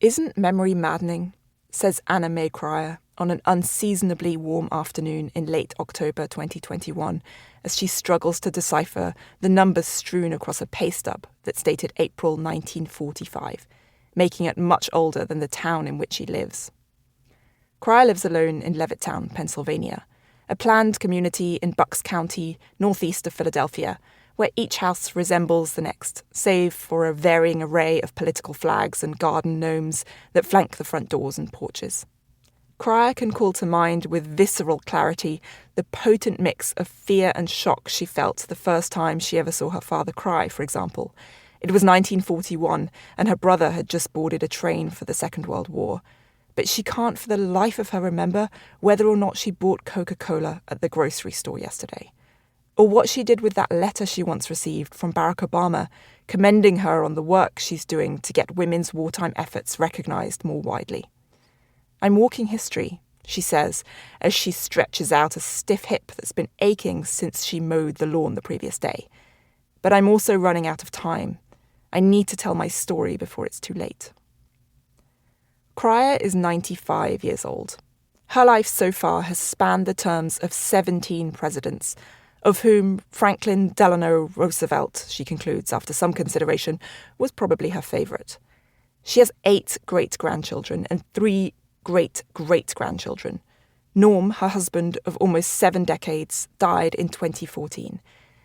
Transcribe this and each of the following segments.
Isn't memory maddening? Says Anna May Cryer on an unseasonably warm afternoon in late October 2021 as she struggles to decipher the numbers strewn across a pay stub that stated April 1945, making it much older than the town in which she lives. Cryer lives alone in Levittown, Pennsylvania, a planned community in Bucks County, northeast of Philadelphia, where each house resembles the next, save for a varying array of political flags and garden gnomes that flank the front doors and porches. Cryer can call to mind with visceral clarity the potent mix of fear and shock she felt the first time she ever saw her father cry, for example. It was 1941, and her brother had just boarded a train for the Second World War. But she can't for the life of her remember whether or not she bought Coca-Cola at the grocery store yesterday, or what she did with that letter she once received from Barack Obama, commending her on the work she's doing to get women's wartime efforts recognised more widely. "I'm walking history," she says, as she stretches out a stiff hip that's been aching since she mowed the lawn the previous day. "But I'm also running out of time. I need to tell my story before it's too late." Cryer is 95 years old. Her life so far has spanned the terms of 17 presidents, of whom Franklin Delano Roosevelt, she concludes after some consideration, was probably her favourite. She has 8 great-grandchildren and 3 great-great-grandchildren. Norm, her husband of almost 7 decades, died in 2014,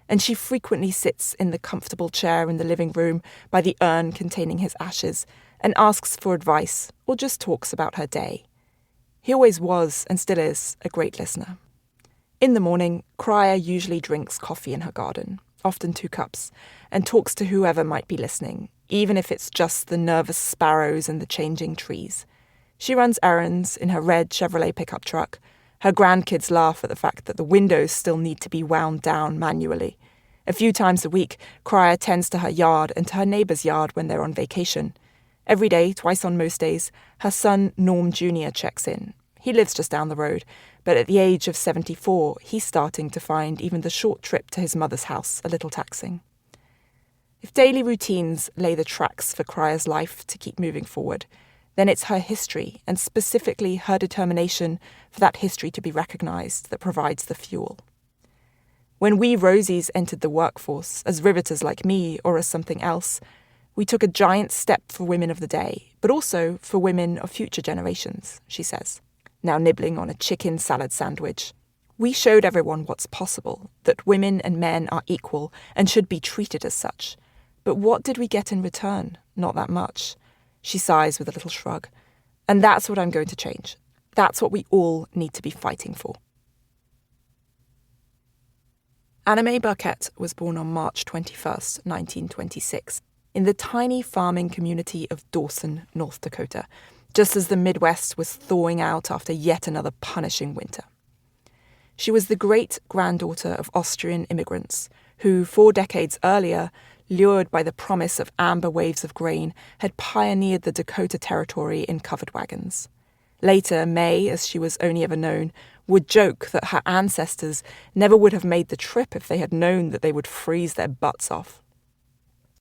and she frequently sits in the comfortable chair in the living room by the urn containing his ashes and asks for advice or just talks about her day. He always was, and still is, a great listener. In the morning, Cryer usually drinks coffee in her garden, often 2 cups, and talks to whoever might be listening, even if it's just the nervous sparrows and the changing trees. She runs errands in her red Chevrolet pickup truck. Her grandkids laugh at the fact that the windows still need to be wound down manually. A few times a week, Cryer tends to her yard and to her neighbour's yard when they're on vacation. Every day, twice on most days, her son Norm Jr. checks in. He lives just down the road, but at the age of 74, he's starting to find even the short trip to his mother's house a little taxing. If daily routines lay the tracks for Cryer's life to keep moving forward, then it's her history, and specifically her determination for that history to be recognised, that provides the fuel. When we Rosies entered the workforce, as riveters like me or as something else, we took a giant step for women of the day, but also for women of future generations, she says, now nibbling on a chicken salad sandwich. We showed everyone what's possible, that women and men are equal and should be treated as such. But what did we get in return? Not that much. She sighs with a little shrug. And that's what I'm going to change. That's what we all need to be fighting for. Anna Mae Burkett was born on March 21st, 1926, in the tiny farming community of Dawson, North Dakota, just as the Midwest was thawing out after yet another punishing winter. She was the great-granddaughter of Austrian immigrants who, 4 decades earlier, lured by the promise of amber waves of grain, had pioneered the Dakota Territory in covered wagons. Later, May, as she was only ever known, would joke that her ancestors never would have made the trip if they had known that they would freeze their butts off.